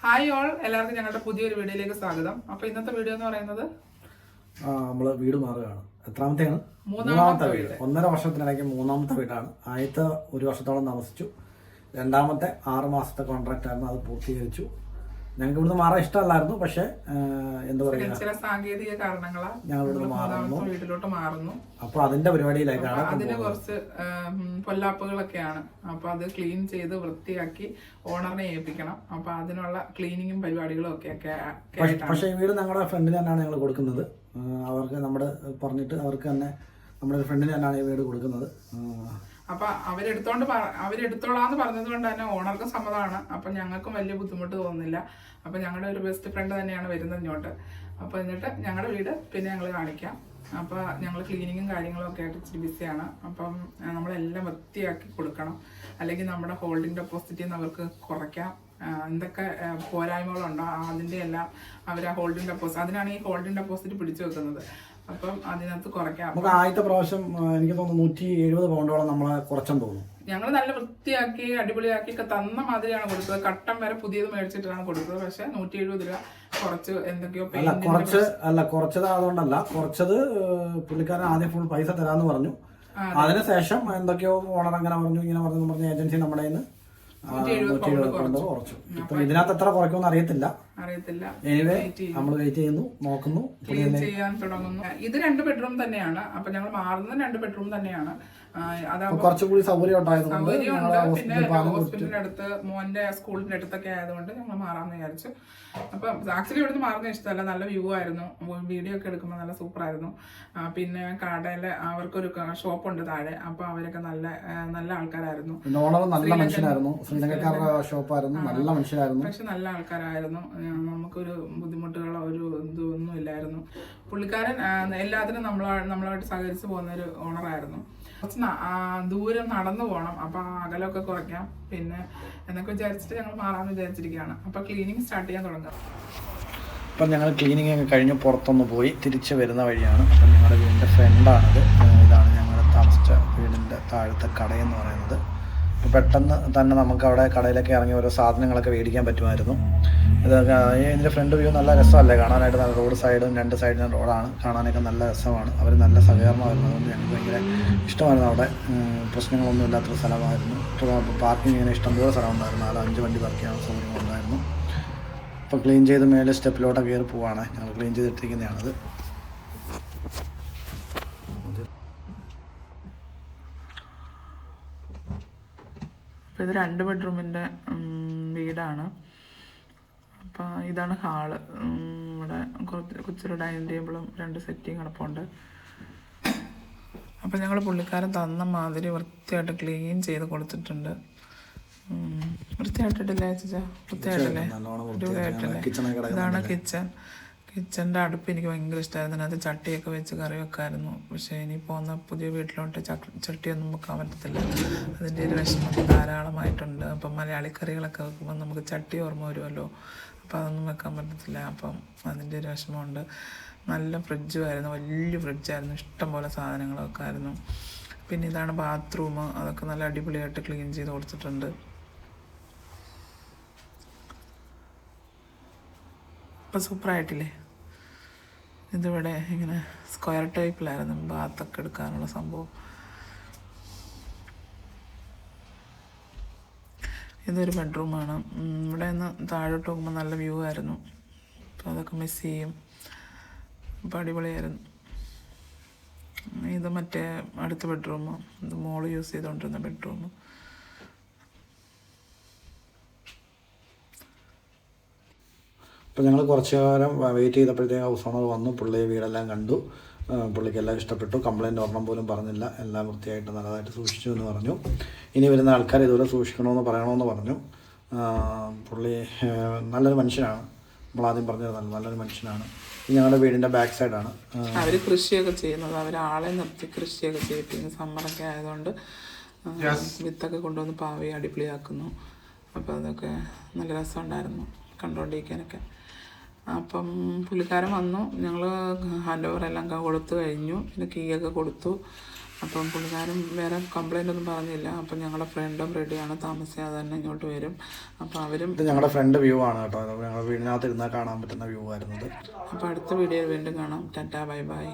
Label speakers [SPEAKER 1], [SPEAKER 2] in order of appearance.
[SPEAKER 1] Hi all, എല്ലാവർക്കും ഞങ്ങളുടെ പുതിയൊരു വീഡിയോയിലേക്ക് സ്വാഗതം. അപ്പോൾ ഇന്നത്തെ വീഡിയോ എന്ന് പറയുന്നത്
[SPEAKER 2] നമ്മൾ വീട് മാറുകയാണ്. എത്രാമത്തെയാണ്?
[SPEAKER 1] മൂന്നാമത്തെ വീട്.
[SPEAKER 2] 1.5 വർഷത്തിനിടയ്ക്ക് മൂന്നാമത്തെ വീടാണ്. ആദ്യത്തെ 1 വർഷത്തോളം താമസിച്ചു. രണ്ടാമത്തെ 6 മാസത്തെ കോൺട്രാക്റ്റ് ആയിരുന്നു, അത് പൂർത്തീകരിച്ചു. ഞങ്ങൾക്ക് ഇവിടുന്ന് മാറാൻ ഇഷ്ടമല്ലായിരുന്നു, പക്ഷേ എന്താ പറയുക,
[SPEAKER 1] ചില സാങ്കേതിക കാരണങ്ങളാൽ
[SPEAKER 2] ഞങ്ങൾ ഇവിടുന്ന്
[SPEAKER 1] വീട്ടിലോട്ട് മാറുന്നു.
[SPEAKER 2] അപ്പോൾ അതിന്റെ പരിപാടിയിലേക്കാണ്.
[SPEAKER 1] അതിന് കുറച്ച് പൊല്ലാപ്പുകളൊക്കെയാണ്. അപ്പോൾ അത് ക്ലീൻ ചെയ്ത് വൃത്തിയാക്കി ഓണറിനെ ഏൽപ്പിക്കണം. അപ്പോൾ അതിനുള്ള ക്ലീനിങ്ങും പരിപാടികളും ഒക്കെ.
[SPEAKER 2] പക്ഷേ ഈ വീട് ഞങ്ങളുടെ ഫ്രണ്ടിന് തന്നെയാണ് ഞങ്ങൾ കൊടുക്കുന്നത്. അവർക്ക് നമ്മുടെ പറഞ്ഞിട്ട് അവർക്ക് തന്നെ നമ്മുടെ ഫ്രണ്ടിന് തന്നെയാണ് ഈ വീട് കൊടുക്കുന്നത്.
[SPEAKER 1] അപ്പൊ അവരെടുത്തോളാന്ന് പറഞ്ഞത് കൊണ്ട് തന്നെ ഓണർക്കും സമ്മതമാണ്. അപ്പൊ ഞങ്ങൾക്കും വലിയ ബുദ്ധിമുട്ട് തോന്നുന്നില്ല. അപ്പൊ ഞങ്ങളുടെ ഒരു ബെസ്റ്റ് ഫ്രണ്ട് തന്നെയാണ് വരുന്നത് ഇങ്ങോട്ട്. അപ്പൊ എന്നിട്ട് ഞങ്ങളുടെ വീട് പിന്നെ ഞങ്ങൾ കാണിക്കാം. അപ്പൊ ഞങ്ങൾ ക്ലീനിങ്ങും കാര്യങ്ങളും ഒക്കെ ആയിട്ട് ഇച്ചിരി ബിസിയാണ്. അപ്പം നമ്മളെല്ലാം വൃത്തിയാക്കി കൊടുക്കണം, അല്ലെങ്കിൽ നമ്മുടെ ഹോൾഡിംഗ് ഡെപ്പോസിറ്റിൽ നിന്ന് അവർക്ക് കുറയ്ക്കാം. എന്തൊക്കെ പോരായ്മകളുണ്ടോ അതിൻ്റെ എല്ലാം അവർ ആ ഹോൾഡിംഗ് ഡെപ്പോസിറ്റ്, അതിനാണ് ഈ ഹോൾഡിംഗ് ഡെപ്പോസിറ്റ് പിടിച്ചു വെക്കുന്നത്. അപ്പം അതിനകത്ത് കുറയ്ക്കാം.
[SPEAKER 2] നമുക്ക് ആദ്യത്തെ പ്രാവശ്യം എനിക്ക് തോന്നുന്നു 170 പൗണ്ടോളം നമ്മളെ കുറച്ചെന്ന് തോന്നുന്നു.
[SPEAKER 1] ഞങ്ങൾ നല്ല വൃത്തിയാക്കി അടിപൊളിയാക്കി ഒക്കെ തന്ന മാതിരിയാണ് കൊടുത്തത്. കട്ടം വരെ പുതിയത് മേടിച്ചിട്ടാണ് കൊടുത്തത്. പക്ഷെ 170 രൂപ കുറച്ച് എന്തൊക്കെയോ
[SPEAKER 2] കുറച്ചത് അതുകൊണ്ടല്ല, കുറച്ചത് പുള്ളിക്കാരൻ ആദ്യം ഫുൾ പൈസ തരാന്ന് പറഞ്ഞു. അതിനുശേഷം എന്തൊക്കെയോ ഓണർ അങ്ങനെ പറഞ്ഞു ഇങ്ങനെ പറഞ്ഞ ഏജൻസി നമ്മുടെ കയ്യിൽ നിന്ന് 170 പൗണ്ട് കുറച്ചു. ഇപ്പൊ ഇതിനകത്ത് എത്ര കുറയ്ക്കുമെന്ന് അറിയത്തില്ല. എനിവേ നമ്മൾ വെയിറ്റ് ചെയ്യുന്നു, നോക്കുന്നു,
[SPEAKER 1] ചെയ്യാൻ തുടങ്ങുന്നു. ഇത് 2 ബെഡ്റൂം തന്നെയാണ്. അപ്പൊ ഞങ്ങൾ മാറുന്നത് 2 ബെഡ്റൂം തന്നെയാണ്.
[SPEAKER 2] കുറച്ചുകൂടി സൗകര്യം
[SPEAKER 1] ഉണ്ടായതുകൊണ്ട് പിന്നെ ഹോസ്പിറ്റലിന്റെ അടുത്ത് മോന്റെ സ്കൂളിന്റെ അടുത്തൊക്കെ ആയതുകൊണ്ട് ഞങ്ങൾ മാറാന്ന് വിചാരിച്ചു. അപ്പൊ ആക്ച്വലി ഇവിടുന്ന് മാറുന്ന ഇഷ്ടമല്ല, നല്ല വ്യൂ ആയിരുന്നു. വീഡിയോ ഒക്കെ എടുക്കുമ്പോൾ നല്ല സൂപ്പർ ആയിരുന്നു. പിന്നെ കടയില് അവർക്കൊരു ഷോപ്പുണ്ട് താഴെ. അപ്പൊ അവരൊക്കെ നല്ല ആൾക്കാരായിരുന്നു.
[SPEAKER 2] നല്ല മനുഷ്യനായിരുന്നു, ശ്രീലങ്കക്കാരുടെ ഷോപ്പായിരുന്നു, നല്ല മനുഷ്യരായിരുന്നു.
[SPEAKER 1] പക്ഷെ നല്ല ആൾക്കാരായിരുന്നു. നമുക്കൊരു ബുദ്ധിമുട്ടുകളോ ഒരു ഇതൊന്നും ഇല്ലായിരുന്നു. പുള്ളിക്കാരൻ എല്ലാത്തിനും നമ്മളായിട്ട് സഹകരിച്ച് പോകുന്ന ഒരു ഓണറായിരുന്നു. കുറച്ച് ദൂരം നടന്നു പോകണം. അപ്പൊ അകലമൊക്കെ കുറയ്ക്കാം പിന്നെ എന്നൊക്കെ വിചാരിച്ചിട്ട് ഞങ്ങൾ മാറാമെന്ന് വിചാരിച്ചിരിക്കുകയാണ്. അപ്പൊ ക്ലീനിങ് സ്റ്റാർട്ട് ചെയ്യാൻ തുടങ്ങാം.
[SPEAKER 2] അപ്പം ഞങ്ങൾ ക്ലീനിങ് ഒക്കെ കഴിഞ്ഞ് പുറത്തൊന്ന് പോയി തിരിച്ച് വരുന്ന വഴിയാണ്. അപ്പം ഞങ്ങളുടെ വീടിൻ്റെ ഫ്രണ്ടാണിത്. ഇതാണ് ഞങ്ങൾ താമസിച്ച വീടിൻ്റെ താഴത്തെ കടയെന്ന് പറയുന്നത്. പെട്ടെന്ന് തന്നെ നമുക്ക് അവിടെ കടയിലൊക്കെ ഇറങ്ങി ഓരോ സാധനങ്ങളൊക്കെ മേടിക്കാൻ പറ്റുമായിരുന്നു. ഇതൊക്കെ ഇതിൻ്റെ ഫ്രണ്ട് വ്യൂ നല്ല രസമല്ലേ കാണാനായിട്ട്. നല്ല റോഡ് സൈഡും 2 സൈഡിലും റോഡാണ്, കാണാനൊക്കെ നല്ല രസമാണ്. അവർ നല്ല സഹകരണമായിരുന്നു. അതുകൊണ്ട് ഞങ്ങൾക്ക് ഭയങ്കര ഇഷ്ടമായിരുന്നു. അവിടെ പ്രശ്നങ്ങളൊന്നും ഇല്ലാത്തൊരു സ്ഥലമായിരുന്നു. പാർക്കിംഗ് ഇങ്ങനെ ഇഷ്ടംപോലെ സ്ഥലം ഉണ്ടായിരുന്നു. 4-5 വണ്ടി പാർക്ക് ചെയ്യാൻ സൗകര്യങ്ങളുണ്ടായിരുന്നു. ഇപ്പോൾ ക്ലീൻ ചെയ്ത് മേലെ സ്റ്റെപ്പിലോട്ടൊക്കെ കയറി പോവാണ്. ഞങ്ങൾ ക്ലീൻ ചെയ്തിട്ടിരിക്കുന്നതാണത്.
[SPEAKER 1] അപ്പോൾ ഇത് 2 ബെഡ്റൂമിൻ്റെ വീടാണ്. അപ്പോൾ ഇതാണ് ഹാള്. ഇവിടെ കൊച്ചൊരു ഡൈനിങ് ടേബിളും 2 സെറ്റിങ് കിടപ്പുണ്ട്. അപ്പോൾ ഞങ്ങൾ പുള്ളിക്കാരൻ തന്ന മാതിരി വൃത്തിയായിട്ട് ക്ലീൻ ചെയ്ത് കൊടുത്തിട്ടുണ്ട്. വൃത്തിയായിട്ടില്ലേ ചേച്ചാ? വൃത്തിയായിട്ടില്ലേ? അടിപൊളിയായിട്ടില്ലേ? ഇതാണ് കിച്ചൻ്റെ അടുപ്പ് എനിക്ക് ഭയങ്കര ഇഷ്ടമായിരുന്നു. അതിനകത്ത് ചട്ടിയൊക്കെ വെച്ച് കറി വെക്കായിരുന്നു. പക്ഷേ ഇനി പോകുന്ന പുതിയ വീട്ടിലോട്ട് ചട്ടിയൊന്നും വെക്കാൻ പറ്റത്തില്ല. അതിൻ്റെ ഒരു വിഷമം ധാരാളമായിട്ടുണ്ട്. അപ്പം മലയാളി കറികളൊക്കെ വെക്കുമ്പോൾ നമുക്ക് ചട്ടി ഓർമ്മ വരുമല്ലോ. അപ്പോൾ അതൊന്നും വെക്കാൻ പറ്റത്തില്ല. അപ്പം അതിൻ്റെ ഒരു വിഷമമുണ്ട്. നല്ല ഫ്രിഡ്ജുമായിരുന്നു, വലിയ ഫ്രിഡ്ജായിരുന്നു, ഇഷ്ടംപോലെ സാധനങ്ങളൊക്കെ ആയിരുന്നു. പിന്നെ ഇതാണ് ബാത്റൂം. അതൊക്കെ നല്ല അടിപൊളിയായിട്ട് ക്ലീൻ ചെയ്ത് കൊടുത്തിട്ടുണ്ട്. ഇപ്പം സൂപ്പറായിട്ടില്ലേ? ഇതിവിടെ ഇങ്ങനെ സ്ക്വയർ ടൈപ്പിലായിരുന്നു ബാത്തൊക്കെ എടുക്കാനുള്ള സംഭവം. ഇതൊരു ബെഡ്റൂമാണ്. ഇവിടെ നിന്ന് താഴോട്ട് നോക്കുമ്പോൾ നല്ല വ്യൂ ആയിരുന്നു. അപ്പോൾ അതൊക്കെ മിസ് ചെയ്യും. അപ്പോൾ അടിപൊളിയായിരുന്നു. ഇത് മറ്റേ അടുത്ത ബെഡ്റൂം, ഇത് മോള് യൂസ് ചെയ്തുകൊണ്ടിരുന്ന ബെഡ്റൂം.
[SPEAKER 2] അപ്പോൾ ഞങ്ങൾ കുറച്ച് നേരം വെയിറ്റ് ചെയ്തപ്പോഴത്തേക്ക് ഹൗസ് ഓണർ വന്നു. പുള്ളി വീടെല്ലാം കണ്ടു. പുള്ളിക്ക് എല്ലാം ഇഷ്ടപ്പെട്ടു. കംപ്ലയിൻ്റ് ഒരെണ്ണം പോലും പറഞ്ഞില്ല. എല്ലാം വൃത്തിയായിട്ട് നല്ലതായിട്ട് സൂക്ഷിച്ചു എന്ന് പറഞ്ഞു. ഇനി വരുന്ന ആൾക്കാർ ഇതുപോലെ സൂക്ഷിക്കണമെന്ന് പറയണമെന്ന് പറഞ്ഞു. പുള്ളി നല്ലൊരു മനുഷ്യനാണ്. നമ്മളാദ്യം പറഞ്ഞത് നല്ലൊരു മനുഷ്യനാണ്. ഞങ്ങളുടെ വീടിൻ്റെ ബാക്ക് സൈഡാണ്.
[SPEAKER 1] അവർ കൃഷിയൊക്കെ ചെയ്യുന്നത്. അവർ ആളെ നിർത്തി കൃഷിയൊക്കെ ചെയ്യിപ്പിക്കുന്നു. സമ്മറൊക്കെ ആയതുകൊണ്ട് വിത്തൊക്കെ കൊണ്ടുവന്ന് പാവി അടിപൊളിയാക്കുന്നു. അപ്പോൾ അതൊക്കെ നല്ല രസമുണ്ടായിരുന്നു കണ്ടുകൊണ്ടിരിക്കാനൊക്കെ. അപ്പം പുള്ളിക്കാരൻ വന്നു. ഞങ്ങൾ ഹാൻഡ് ഓവർ എല്ലാം കൊടുത്തു കഴിഞ്ഞു. പിന്നെ കീയൊക്കെ കൊടുത്തു. അപ്പം പുള്ളിക്കാരൻ വേറെ കംപ്ലൈൻ്റ് ഒന്നും പറഞ്ഞില്ല. അപ്പം ഞങ്ങളുടെ ഫ്രണ്ടും റെഡിയാണ്, താമസിയാതെ തന്നെ ഇങ്ങോട്ട് വരും. അപ്പോൾ അവരും
[SPEAKER 2] ഇത് ഞങ്ങളുടെ ഫ്രണ്ട് വ്യൂ ആണ് കേട്ടോ. ഞങ്ങളുടെ വീടിനകത്ത് ഇരുന്നാൽ കാണാൻ പറ്റുന്ന വ്യൂ ആയിരുന്നത്.
[SPEAKER 1] അപ്പോൾ അടുത്ത വീഡിയോയിൽ വീണ്ടും കാണാം. Tata, bye bye.